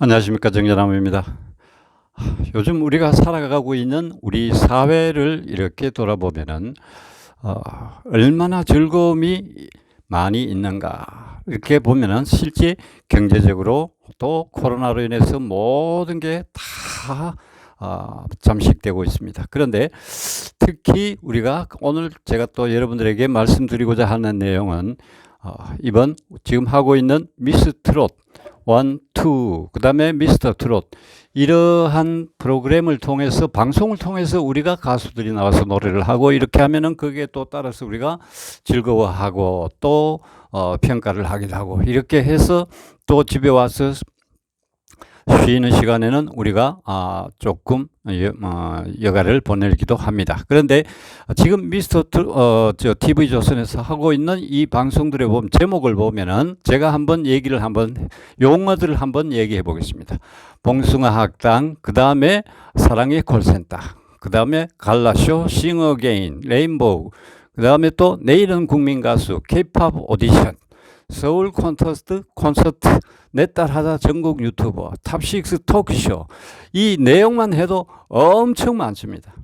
안녕하십니까, 정전남입니다. 요즘 우리가 살아가고 있는 우리 사회를 이렇게 돌아보면은 얼마나 즐거움이 많이 있는가 이렇게 보면은 실제 경제적으로 또 코로나로 인해서 모든 게 다 잠식되고 있습니다. 그런데 특히 우리가 오늘 제가 또 여러분들에게 말씀드리고자 하는 내용은 이번 지금 하고 있는 미스 트롯 1, 2, 그 다음에 미스터 트롯, 이러한 프로그램을 통해서, 방송을 통해서 우리가 가수들이 나와서 노래를 하고 이렇게 하면은 거기에 또 따라서 우리가 즐거워하고 또 평가를 하기도 하고 이렇게 해서 또 집에 와서 쉬는 시간에는 우리가 조금 여가를 보내기도 합니다. 그런데 지금 TV조선에서 하고 있는 이 방송들에 보면 제목을 보면은 제가 용어들을 한번 얘기해 보겠습니다. 봉숭아 학당, 그 다음에 사랑의 콜센터, 그 다음에 갈라쇼, 싱어게인, 레인보우, 그 다음에 또 내일은 국민가수, K-팝 오디션, 서울 콘서트, 내 딸 하자 전국 유튜버, 탑식스 토크쇼, 이 내용만 해도 엄청 많습니다.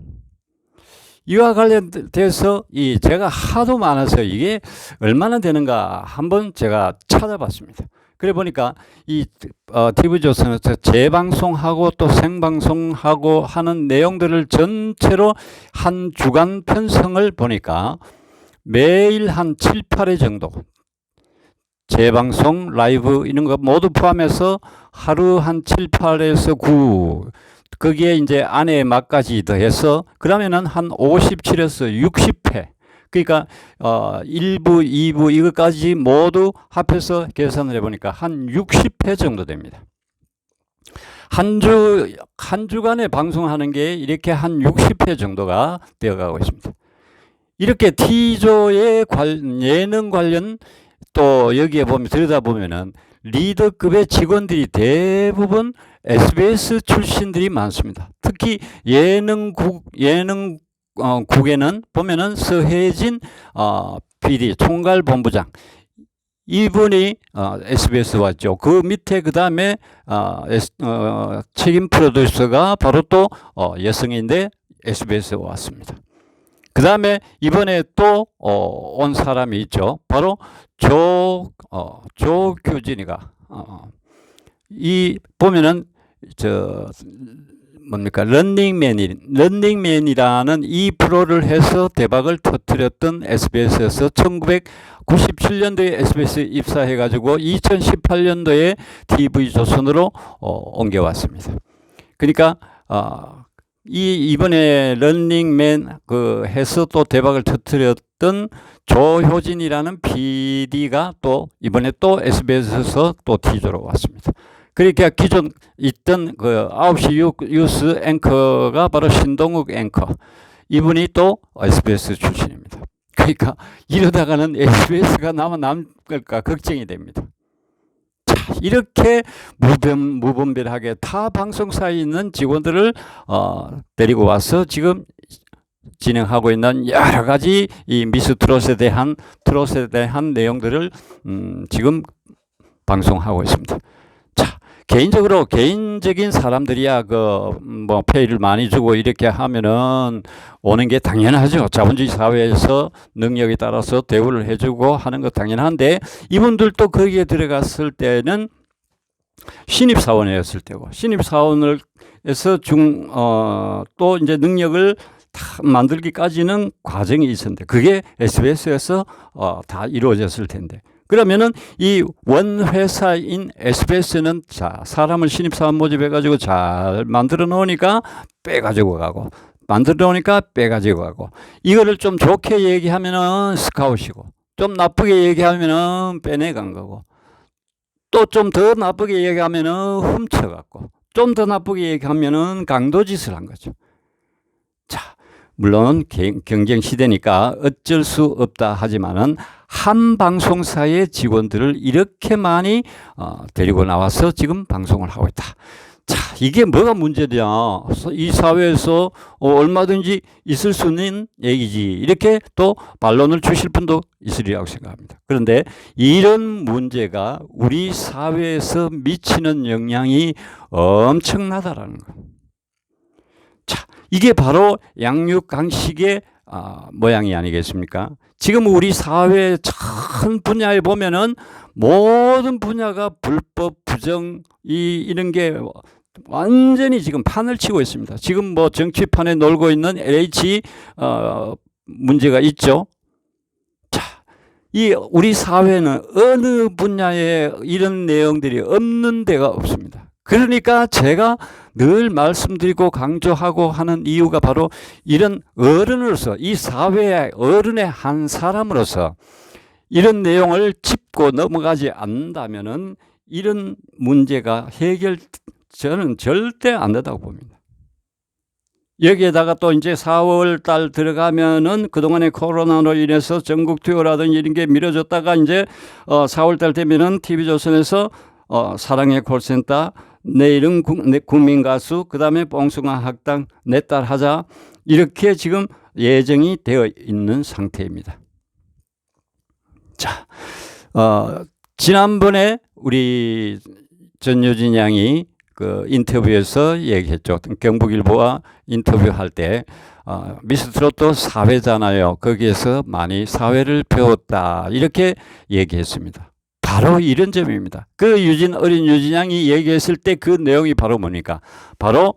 이와 관련돼서 제가 하도 많아서 이게 얼마나 되는가 한번 제가 찾아봤습니다. 그래 보니까 TV조선에서 재방송하고 또 생방송하고 하는 내용들을 전체로 한 주간 편성을 보니까 매일 한 7, 8회 정도 재방송, 라이브 이런 거 모두 포함해서 하루 한 7, 8에서 9, 거기에 이제 안에 막까지 더해서 그러면은 한 57에서 60회. 그러니까 1부, 2부 이것까지 모두 합해서 계산을 해보니까 한 60회 정도 됩니다. 한 주간에 방송하는 게 이렇게 한 60회 정도가 되어가고 있습니다. 이렇게 T조의 예능 관련 또 여기에 보면 들여다보면은 리더급의 직원들이 대부분 SBS 출신들이 많습니다. 특히 예능국에는 보면은 서혜진 PD 총괄본부장, 이분이 SBS 왔죠. 그 밑에 그 다음에 책임 프로듀서가 바로 또 여성인데 SBS 왔습니다. 그 다음에 이번에 또 온 사람이 있죠. 바로 조규진이가 보면은 런닝맨이라는 이 프로를 해서 대박을 터뜨렸던 SBS에서 1997년도에 SBS 입사해가지고 2018년도에 TV조선으로 옮겨왔습니다. 그러니까 이번에 런닝맨 해서 또 대박을 터뜨렸던 조효진이라는 PD가 또 이번에 또 SBS에서 또 T조로 왔습니다. 그러니까 기존 있던 9시 뉴스 앵커가 바로 신동욱 앵커. 이분이 또 SBS 출신입니다. 그러니까 이러다가는 SBS가 남을까 걱정이 됩니다. 이렇게 무분별하게 타 방송사에 있는 직원들을 데리고 와서 지금 진행하고 있는 여러 가지 이 미스 트롯에 대한 내용들을 지금 방송하고 있습니다. 자, 개인적인 사람들이야 페이를 많이 주고 이렇게 하면은 오는 게 당연하죠. 자본주의 사회에서 능력에 따라서 대우를 해주고 하는 거 당연한데, 이분들도 거기에 들어갔을 때는 신입사원이었을 때고, 신입사원에서 또 이제 능력을 다 만들기까지는 과정이 있었는데, 그게 SBS에서 다 이루어졌을 텐데, 그러면은 이 원회사인 SBS는 사람을 신입사원 모집해가지고 잘 만들어 놓으니까 빼가지고 가고, 이거를 좀 좋게 얘기하면은 스카웃이고, 좀 나쁘게 얘기하면은 빼내간 거고, 또 좀 더 나쁘게 얘기하면은 훔쳐갔고, 좀 더 나쁘게 얘기하면은 강도짓을 한 거죠. 자, 물론 경쟁 시대니까 어쩔 수 없다 하지만은 한 방송사의 직원들을 이렇게 많이 데리고 나와서 지금 방송을 하고 있다. 자, 이게 뭐가 문제냐. 이 사회에서 얼마든지 있을 수 있는 얘기지. 이렇게 또 반론을 주실 분도 있으리라고 생각합니다. 그런데 이런 문제가 우리 사회에서 미치는 영향이 엄청나다라는 거. 자, 이게 바로 양육강식의 모양이 아니겠습니까? 지금 우리 사회 전 분야에 보면은 모든 분야가 불법, 부정, 이런 게 완전히 지금 판을 치고 있습니다. 지금 뭐 정치판에 놀고 있는 LH 문제가 있죠. 자, 이 우리 사회는 어느 분야에 이런 내용들이 없는 데가 없습니다. 그러니까 제가 늘 말씀드리고 강조하고 하는 이유가 바로 이런 어른으로서, 이 사회의 어른의 한 사람으로서 이런 내용을 짚고 넘어가지 않는다면은 이런 문제가 저는 절대 안 된다고 봅니다. 여기에다가 또 이제 4월 달 들어가면은 그동안에 코로나로 인해서 전국 투어라든지 이런 게 미뤄졌다가 이제 4월 달 되면은 TV조선에서 사랑의 콜센터, 내일은 국민가수, 그 다음에 뽕숭아 학당, 내 딸 하자, 이렇게 지금 예정이 되어 있는 상태입니다. 자, 지난번에 우리 전효진 양이 그 인터뷰에서 얘기했죠. 경북일보와 인터뷰할 때 미스트롯도 사회잖아요. 거기에서 많이 사회를 배웠다, 이렇게 얘기했습니다. 바로 이런 점입니다. 그 어린 유진 양이 얘기했을 때 그 내용이 바로 뭡니까? 바로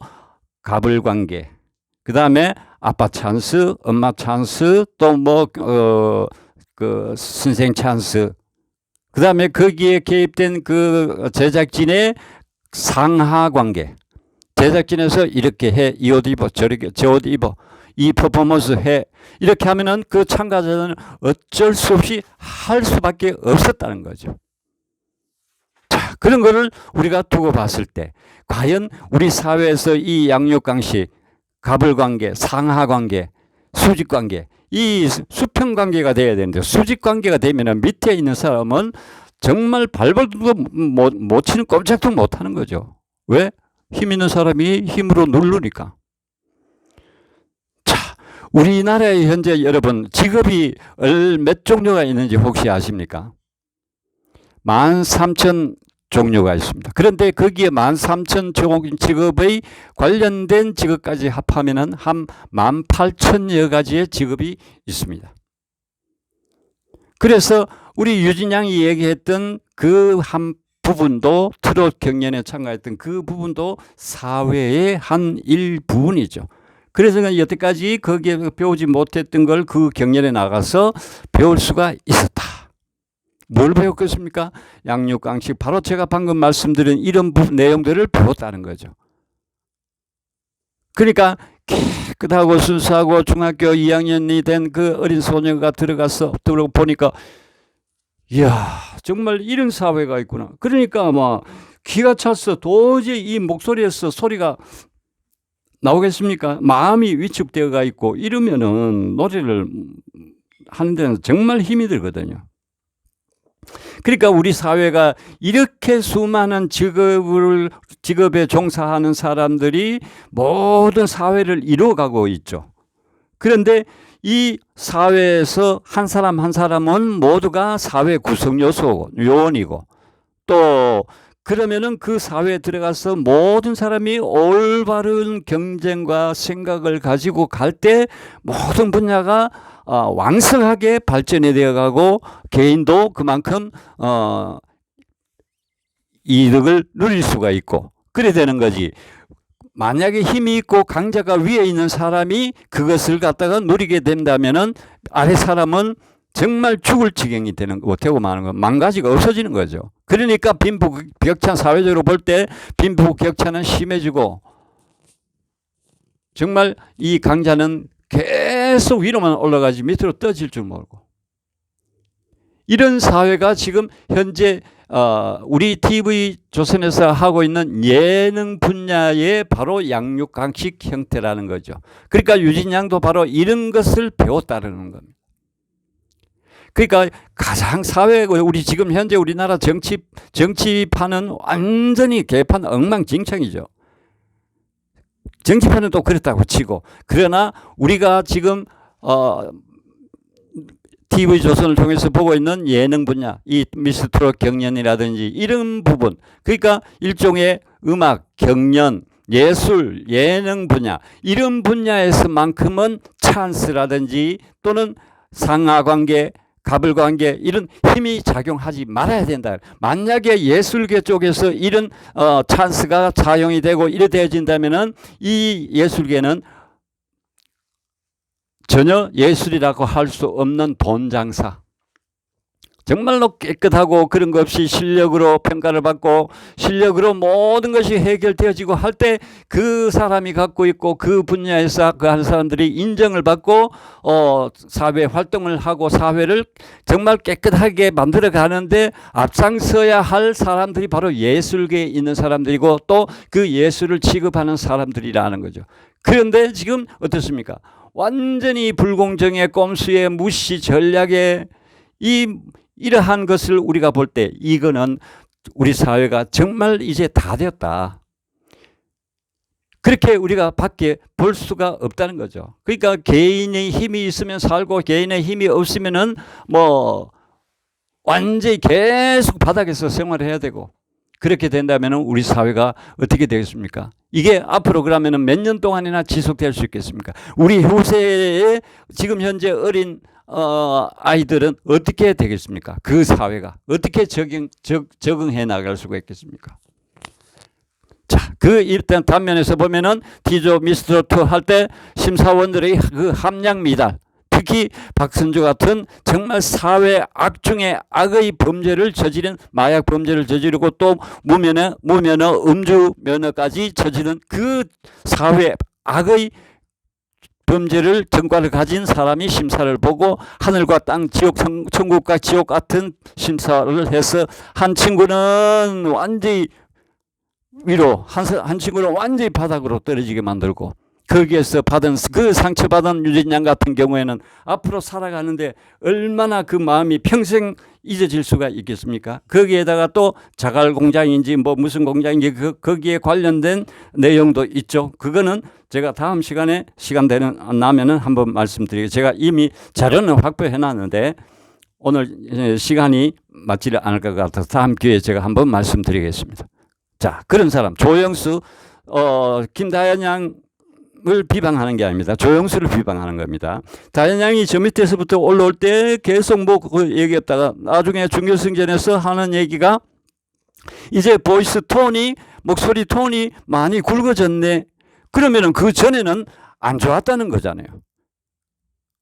가불관계, 그 다음에 아빠 찬스, 엄마 찬스, 또 뭐 그 선생 찬스, 그 다음에 거기에 개입된 그 제작진의 상하 관계. 제작진에서 이렇게 해, 이 옷 입어, 저렇게 저 옷 입어, 이 퍼포먼스 해, 이렇게 하면은 그 참가자는 어쩔 수 없이 할 수밖에 없었다는 거죠. 자, 그런 거를 우리가 두고 봤을 때 과연 우리 사회에서 이 양육강식, 가불관계, 상하관계, 수직관계, 이 수평관계가 돼야 되는데, 수직관계가 되면 밑에 있는 사람은 정말 발버둥도 못 치는, 꼼짝도 못 하는 거죠. 왜? 힘 있는 사람이 힘으로 누르니까. 자, 우리나라에 현재 여러분 직업이 몇 종류가 있는지 혹시 아십니까? 13,000 종류가 있습니다. 그런데 거기에 13,000 직업의 관련된 직업까지 합하면은 한 18,000여 가지의 직업이 있습니다. 그래서 우리 유진 양이 얘기했던 그 한 부분도, 트롯 경연에 참가했던 그 부분도 사회의 한 일부분이죠. 그래서 여태까지 거기에 배우지 못했던 걸 그 경연에 나가서 배울 수가 있었다. 뭘 배웠겠습니까? 양육강식, 바로 제가 방금 말씀드린 이런 내용들을 배웠다는 거죠. 그러니까 깨끗하고 순수하고 중학교 2학년이 된 그 어린 소녀가 들어가서 보니까, 이야, 정말 이런 사회가 있구나. 그러니까 막 기가 찼어. 도저히 이 목소리에서 소리가 나오겠습니까? 마음이 위축되어가 있고 이러면은 노래를 하는 데는 정말 힘이 들거든요. 그러니까 우리 사회가 이렇게 수많은 직업에 종사하는 사람들이 모든 사회를 이루어가고 있죠. 그런데 이 사회에서 한 사람 한 사람은 모두가 사회 구성 요원이고, 또 그러면은 그 사회에 들어가서 모든 사람이 올바른 경쟁과 생각을 가지고 갈 때 모든 분야가 왕성하게 발전이 되어가고 개인도 그만큼 이득을 누릴 수가 있고 그래 되는 거지. 만약에 힘이 있고 강자가 위에 있는 사람이 그것을 갖다가 누리게 된다면은 아래 사람은 정말 죽을 지경이 되는 거, 되고 마는 거, 망가지가 없어지는 거죠. 그러니까 빈부격차, 사회적으로 볼 때 빈부격차는 심해지고 정말 이 강자는 계속 위로만 올라가지 밑으로 떠질 줄 모르고, 이런 사회가 지금 현재 우리 TV조선에서 하고 있는 예능 분야의 바로 양육강식 형태라는 거죠. 그러니까 유진 양도 바로 이런 것을 배웠다는 겁니다. 그러니까 가장 우리 지금 현재 우리나라 정치판은 완전히 개판 엉망진창이죠. 정치판은 또 그렇다고 치고, 그러나 우리가 지금 TV조선을 통해서 보고 있는 예능 분야, 이 미스트롯 경연이라든지 이런 부분, 그러니까 일종의 음악, 경연, 예술, 예능 분야, 이런 분야에서만큼은 찬스라든지 또는 상하관계, 갑을관계, 이런 힘이 작용하지 말아야 된다. 만약에 예술계 쪽에서 이런 찬스가 사용이 되고 이래 되어진다면은 이 예술계는 전혀 예술이라고 할 수 없는 돈 장사. 정말로 깨끗하고 그런 거 없이 실력으로 평가를 받고 실력으로 모든 것이 해결되어지고 할 때 그 사람이 갖고 있고 그 분야에서 그 한 사람들이 인정을 받고 사회 활동을 하고 사회를 정말 깨끗하게 만들어 가는데 앞장서야 할 사람들이 바로 예술계에 있는 사람들이고 또 그 예술을 취급하는 사람들이라는 거죠. 그런데 지금 어떻습니까? 완전히 불공정의 꼼수의 무시 전략의 이러한 것을 우리가 볼 때 이거는 우리 사회가 정말 이제 다 되었다. 그렇게 우리가 밖에 볼 수가 없다는 거죠. 그러니까 개인의 힘이 있으면 살고 개인의 힘이 없으면은 뭐 완전히 계속 바닥에서 생활해야 되고 그렇게 된다면 우리 사회가 어떻게 되겠습니까? 이게 앞으로 그러면 몇 년 동안이나 지속될 수 있겠습니까? 우리 후세의 지금 현재 어린 아이들은 어떻게 되겠습니까? 그 사회가 어떻게 적응해 나갈 수가 있겠습니까? 자, 그 일단 단면에서 보면은 T조 미스트롯 할 때 심사원들의 그 함량 미달, 특히 박선주 같은 정말 사회 악 중에 악의 범죄를 저지른 마약 범죄를 저지르고 또 무면허, 음주 면허까지 저지른 그 사회 악의 범죄를 전과를 가진 사람이 심사를 보고 하늘과 땅, 지옥, 천국과 지옥 같은 심사를 해서 한 친구는 완전히 위로, 한 친구는 완전히 바닥으로 떨어지게 만들고 거기에서 받은 그 상처받은 유진양 같은 경우에는 앞으로 살아가는데 얼마나 그 마음이 평생 잊어질 수가 있겠습니까? 거기에다가 또 자갈 공장인지 뭐 무슨 공장인지 거기에 관련된 내용도 있죠. 그거는 제가 다음 시간에 시간 나면은 한번 말씀드리고 제가 이미 자료는 확보해 놨는데 오늘 시간이 맞지를 않을 것 같아서 다음 기회에 제가 한번 말씀드리겠습니다. 자, 그런 사람 조영수, 김다현 양을 비방하는 게 아닙니다. 조영수를 비방하는 겁니다. 다현 양이 저 밑에서부터 올라올 때 계속 뭐 그 얘기했다가 나중에 중결승전에서 하는 얘기가 이제 보이스 톤이 목소리 톤이 많이 굵어졌네. 그러면은 그 전에는 안 좋았다는 거잖아요.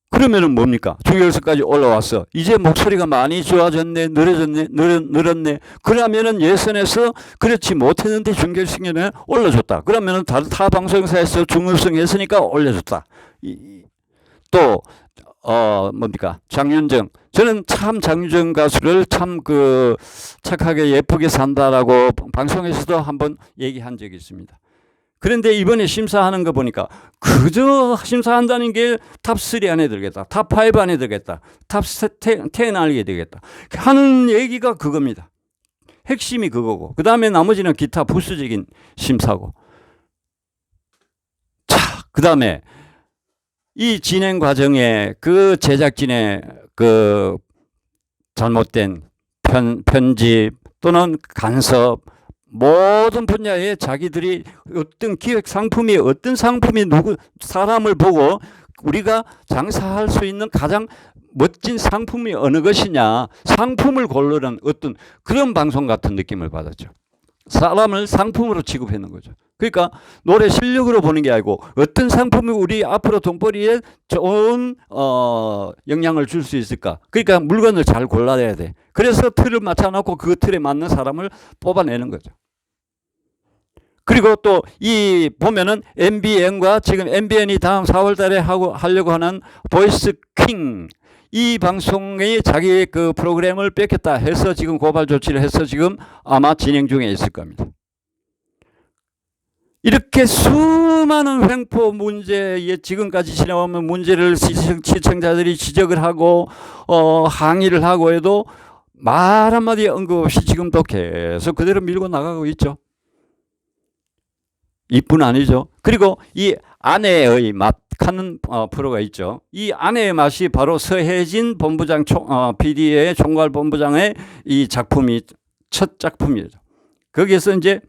그러면은 뭡니까? 중결승까지 올라왔어. 이제 목소리가 많이 좋아졌네, 늘었네. 그러면은 예선에서 그렇지 못했는데 중결승에 올려줬다. 그러면은 다른 타 방송사에서 중결승 했으니까 올려줬다. 또 뭡니까? 장윤정. 저는 참 장윤정 가수를 참 착하게 예쁘게 산다라고 방송에서도 한번 얘기한 적이 있습니다. 그런데 이번에 심사하는 거 보니까 그저 심사한다는 게 탑3 안에 들겠다. 탑5 안에 들겠다. 탑10 안에 들겠다. 하는 얘기가 그겁니다. 핵심이 그거고. 그 다음에 나머지는 기타 부수적인 심사고. 자, 그 다음에 이 진행 과정에 그 제작진의 그 잘못된 편집 또는 간섭 모든 분야에 자기들이 어떤 기획 상품이 어떤 상품이 누구 사람을 보고 우리가 장사할 수 있는 가장 멋진 상품이 어느 것이냐 상품을 고르는 어떤 그런 방송 같은 느낌을 받았죠. 사람을 상품으로 취급하는 거죠. 그러니까 노래 실력으로 보는 게 아니고 어떤 상품이 우리 앞으로 돈벌이에 좋은 영향을 줄 수 있을까. 그러니까 물건을 잘 골라야 돼. 그래서 틀을 맞춰놓고 그 틀에 맞는 사람을 뽑아내는 거죠. 그리고 또 이 보면은 MBN과 지금 MBN이 다음 4월 달에 하려고 하는 보이스 킹 이 방송에 자기 그 프로그램을 뺏겼다 해서 지금 고발 조치를 해서 지금 아마 진행 중에 있을 겁니다. 이렇게 수많은 횡포 문제에 지금까지 지나오면 문제를 시청자들이 지적을 하고 항의를 하고 해도 말 한마디 언급 없이 지금도 계속 그대로 밀고 나가고 있죠. 이뿐 아니죠. 그리고 이 아내의 맛 하는 프로가 있죠. 이 아내의 맛이 바로 서혜진 본부장 PD의 총괄본부장의 이 작품이 첫 작품이죠. 거기에서 이제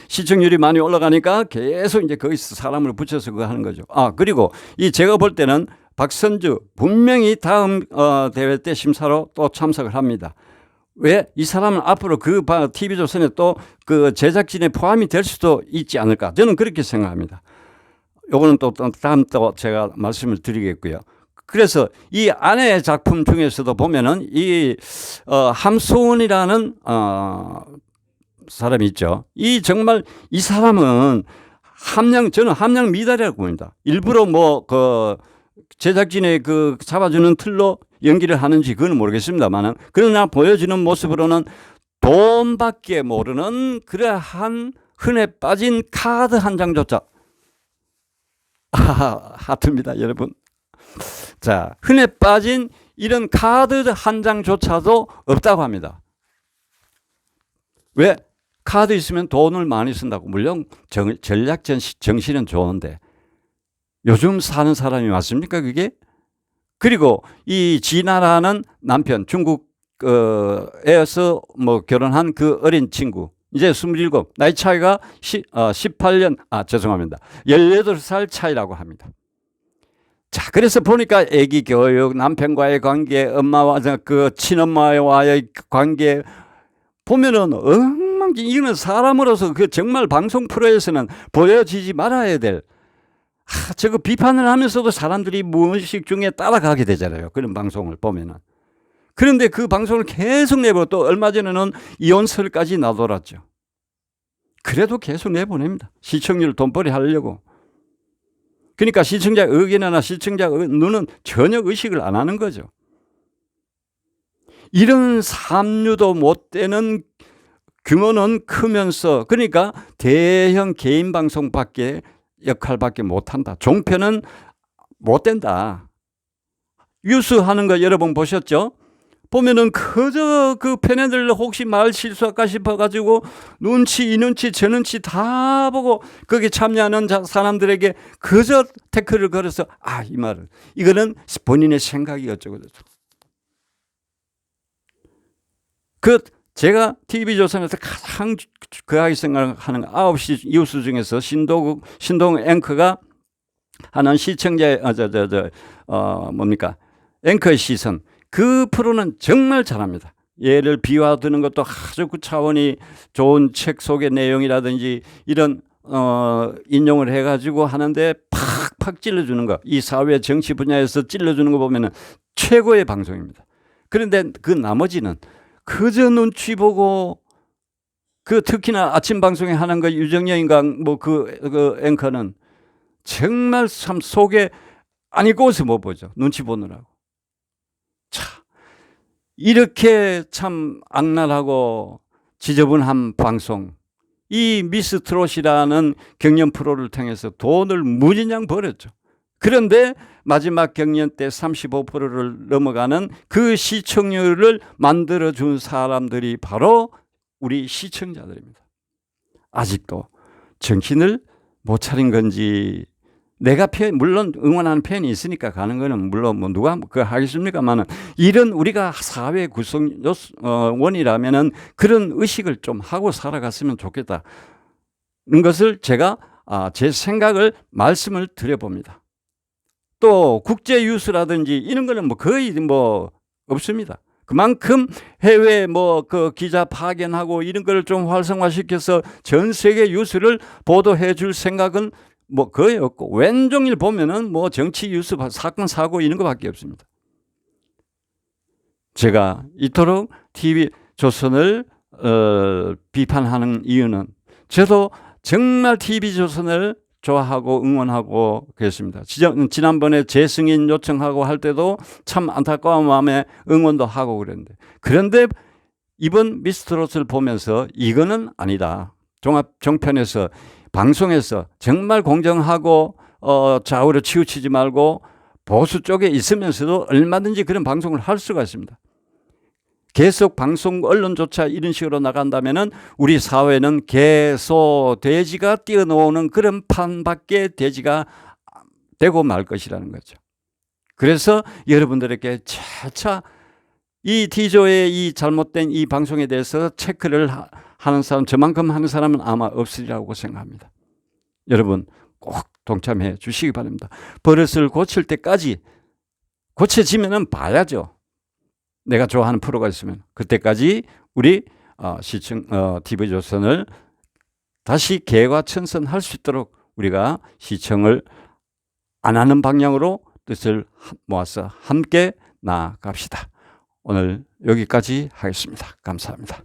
시청률이 많이 올라가니까 계속 이제 거기서 사람을 붙여서 그거 하는 거죠. 그리고 이 제가 볼 때는 박선주 분명히 다음 대회 때 심사로 또 참석을 합니다. 왜? 이 사람은 앞으로 그 TV조선에 또 그 제작진에 포함이 될 수도 있지 않을까. 저는 그렇게 생각합니다. 요거는 또 다음 또 제가 말씀을 드리겠고요. 그래서 이 아내의 작품 중에서도 보면은 이 함소은이라는 사람이 있죠. 정말 이 사람은 저는 함량 미달이라고 봅니다. 일부러 제작진의 잡아주는 틀로 연기를 하는지 그건 모르겠습니다만은, 그러나 보여지는 모습으로는 돈밖에 모르는 그러한 흔해 빠진 카드 한 장조차 하트입니다, 여러분. 자, 흔해 빠진 이런 카드 한 장조차도 없다고 합니다. 왜? 카드 있으면 돈을 많이 쓴다고. 물론 전략 정신은 좋은데 요즘 사는 사람이 맞습니까, 그게? 그리고 이 진아라는 남편, 중국에서 결혼한 그 어린 친구, 이제 27, 나이 차이가 18년, 죄송합니다. 18살 차이라고 합니다. 자, 그래서 보니까 애기 교육, 남편과의 관계, 엄마와 친엄마와의 관계 보면은 이거는 사람으로서 정말 방송 프로에서는 보여지지 말아야 될, 저거 비판을 하면서도 사람들이 무의식 중에 따라가게 되잖아요. 그런 방송을 보면은. 그런데 그 방송을 계속 내보고, 또 얼마 전에는 이혼설까지 나돌았죠. 그래도 계속 내보냅니다. 시청률 돈벌이 하려고. 그러니까 시청자 의견이나 시청자 눈은 전혀 의식을 안 하는 거죠. 이런 삼류도 못 되는 규모는 크면서, 그러니까 대형 개인 방송밖에 역할밖에 못한다. 종편은 못 된다. 뉴스 하는 거 여러분 보셨죠? 보면은 그저 그 팬애들 혹시 말 실수할까 싶어가지고 이 눈치 저 눈치 다 보고 거기 참여하는 사람들에게 그저 태클을 걸어서 이 말은 이거는 본인의 생각이 어쩌고저쩌고. 제가 TV조선에서 가장 그하게 생각하는 9시 뉴스 중에서 신동 앵커가 하는 시청자의 앵커의 시선, 그 프로는 정말 잘합니다. 예를 비화드는 것도 아주 그 차원이 좋은 책 속의 내용이라든지 이런 인용을 해가지고 하는데 팍팍 찔러주는 거, 이 사회 정치 분야에서 찔러주는 거 보면은 최고의 방송입니다. 그런데 그 나머지는 그저 눈치 보고, 특히나 아침 방송에 하는 거 유정여인가 그 앵커는 정말 참 속에 안 읽고서 못 보죠. 눈치 보느라고. 자, 이렇게 참 악랄하고 지저분한 방송, 이 미스트롯이라는 경연 프로를 통해서 돈을 무진장 벌었죠. 그런데 마지막 경연 때 35%를 넘어가는 그 시청률을 만들어준 사람들이 바로 우리 시청자들입니다. 아직도 정신을 못 차린 건지, 내가 물론 응원하는 팬이 있으니까 가는 거는 물론 누가 하겠습니까만은, 이런 우리가 사회 구성원이라면은 그런 의식을 좀 하고 살아갔으면 좋겠다는 것을 제가 제 생각을 말씀을 드려봅니다. 또 국제 뉴스라든지 이런 거는 거의 없습니다. 그만큼 해외 기자 파견하고 이런 걸 좀 활성화시켜서 전 세계 뉴스를 보도해 줄 생각은 거의 없고, 왼종일 보면은 정치 뉴스 사건 사고 이런 거밖에 없습니다. 제가 이토록 TV조선을 비판하는 이유는, 저도 정말 TV조선을 좋아하고 응원하고 그랬습니다. 지난번에 재승인 요청하고 할 때도 참 안타까운 마음에 응원도 하고 그랬는데, 그런데 이번 미스트롯을 보면서 이거는 아니다. 종편에서 방송에서 정말 공정하고 좌우로 치우치지 말고 보수 쪽에 있으면서도 얼마든지 그런 방송을 할 수가 있습니다. 계속 방송 언론조차 이런 식으로 나간다면은 우리 사회는 개소 돼지가 뛰어노는 그런 판밖에 돼지가 되고 말 것이라는 거죠. 그래서 여러분들에게 차차 이 T조의 이 잘못된 이 방송에 대해서 체크를 하는 사람, 저만큼 하는 사람은 아마 없으리라고 생각합니다. 여러분 꼭 동참해 주시기 바랍니다. 버릇을 고칠 때까지, 고쳐지면은 봐야죠. 내가 좋아하는 프로가 있으면 그때까지 우리 TV조선을 다시 개과천선할 수 있도록 우리가 시청을 안 하는 방향으로 뜻을 모아서 함께 나아갑시다. 오늘 여기까지 하겠습니다. 감사합니다.